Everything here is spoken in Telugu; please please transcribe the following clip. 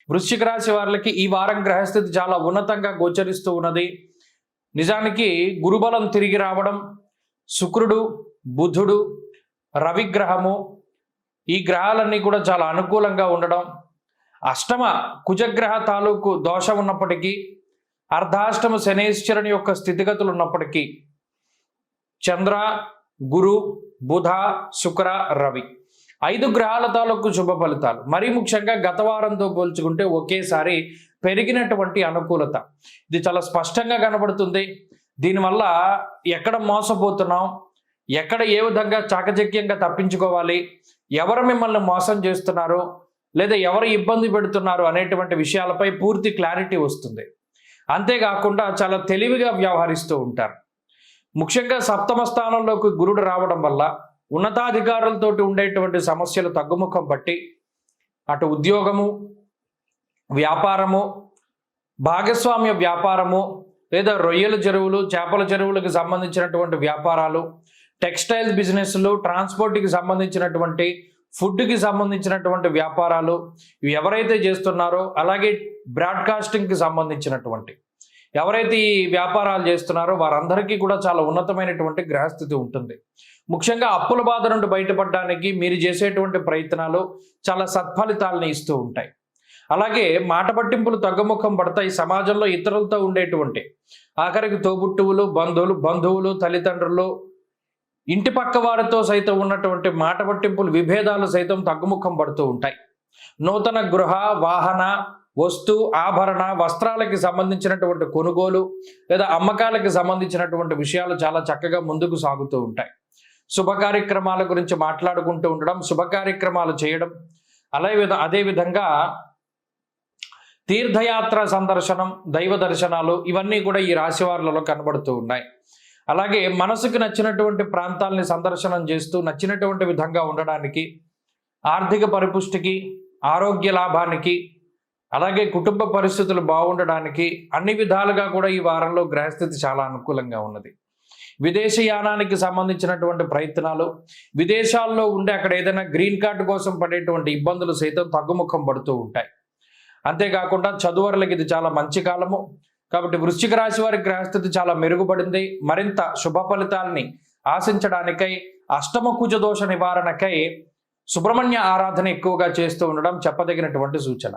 వృశ్చిక రాశి వారికి ఈ వారం గ్రహస్థితి చాలా ఉన్నతంగా గోచరిస్తూ ఉన్నది. నిజానికి గురుబలం తిరిగి రావడం, శుక్రుడు, బుధుడు, రవిగ్రహము, ఈ గ్రహాలన్నీ కూడా చాలా అనుకూలంగా ఉండడం, అష్టమ కుజగ్రహ తాలూకు దోషం ఉన్నప్పటికీ, అర్ధాష్టమ శనేశ్వరుని యొక్క స్థితిగతులు ఉన్నప్పటికీ, చంద్ర, గురు, బుధ, శుక్ర, రవి 5 గ్రహాల తాలూకు శుభ ఫలితాలు. మరీ ముఖ్యంగా గత వారంతో పోల్చుకుంటే ఒకేసారి పెరిగినటువంటి అనుకూలత ఇది చాలా స్పష్టంగా కనబడుతుంది. దీనివల్ల ఎక్కడ మోసపోతున్నాం, ఎక్కడ ఏ విధంగా చాకచక్యంగా తప్పించుకోవాలి, ఎవరు మిమ్మల్ని మోసం చేస్తున్నారు లేదా ఎవరు ఇబ్బంది పెడుతున్నారు అనేటువంటి విషయాలపై పూర్తి క్లారిటీ వస్తుంది. అంతేకాకుండా చాలా తెలివిగా వ్యవహరిస్తూ ఉంటారు. ముఖ్యంగా సప్తమ స్థానంలోకి గురుడు రావడం వల్ల ఉన్నతాధికారులతోటి ఉండేటువంటి సమస్యలు తగ్గుముఖం పట్టి అటు ఉద్యోగము, వ్యాపారము, భాగస్వామ్య వ్యాపారము లేదా రొయ్యల చెరువులు, చేపల చెరువులకు సంబంధించినటువంటి వ్యాపారాలు, టెక్స్టైల్ బిజినెస్లు, ట్రాన్స్పోర్ట్కి సంబంధించినటువంటి, ఫుడ్కి సంబంధించినటువంటి వ్యాపారాలు ఇవి ఎవరైతే చేస్తున్నారో, అలాగే బ్రాడ్కాస్టింగ్కి సంబంధించినటువంటి ఎవరైతే ఈ వ్యాపారాలు చేస్తున్నారో వారందరికీ కూడా చాలా ఉన్నతమైనటువంటి గ్రహస్థితి ఉంటుంది. ముఖ్యంగా అప్పుల బాధ నుండి బయటపడడానికి మీరు చేసేటువంటి ప్రయత్నాలు చాలా సత్ఫలితాలను ఇస్తూ ఉంటాయి. అలాగే మాట పట్టింపులు తగ్గుముఖం పడతాయి. సమాజంలో ఇతరులతో ఉండేటువంటి ఆఖరికి తోబుట్టువులు, బంధువులు, తల్లిదండ్రులు, ఇంటి పక్క వారితో సైతం ఉన్నటువంటి మాట పట్టింపులు, విభేదాలు సైతం తగ్గుముఖం పడుతూ ఉంటాయి. నూతన గృహ, వాహన, వస్తు, ఆభరణ, వస్త్రాలకి సంబంధించినటువంటి కొనుగోలు లేదా అమ్మకాలకి సంబంధించినటువంటి విషయాలు చాలా చక్కగా ముందుకు సాగుతూ ఉంటాయి. శుభ కార్యక్రమాల గురించి మాట్లాడుకుంటూ ఉండడం, శుభ కార్యక్రమాలు చేయడం, అదేవిధంగా తీర్థయాత్ర సందర్శనం, దైవ దర్శనాలు ఇవన్నీ కూడా ఈ రాశి వారిలో కనబడుతూ ఉన్నాయి. అలాగే మనసుకు నచ్చినటువంటి ప్రాంతాలని సందర్శనం చేస్తూ నచ్చినటువంటి విధంగా ఉండడానికి, ఆర్థిక పరిపుష్టికి, ఆరోగ్య లాభానికి, అలాగే కుటుంబ పరిస్థితులు బాగుండడానికి అన్ని విధాలుగా కూడా ఈ వారంలో గ్రహస్థితి చాలా అనుకూలంగా ఉన్నది. విదేశీయానానికి సంబంధించినటువంటి ప్రయత్నాలు, విదేశాల్లో ఉండే అక్కడ ఏదైనా గ్రీన్ కార్డు కోసం పడేటువంటి ఇబ్బందులు సైతం తగ్గుముఖం పడుతూ ఉంటాయి. అంతేకాకుండా చదువరులకి ఇది చాలా మంచి కాలము. కాబట్టి వృశ్చిక రాశి వారి గ్రహస్థితి చాలా మెరుగుపడింది. మరింత శుభ ఫలితాలని ఆశించడానికై, అష్టమ కుజ దోష నివారణకై సుబ్రహ్మణ్య ఆరాధన ఎక్కువగా చేస్తూ ఉండడం చెప్పదగినటువంటి సూచన.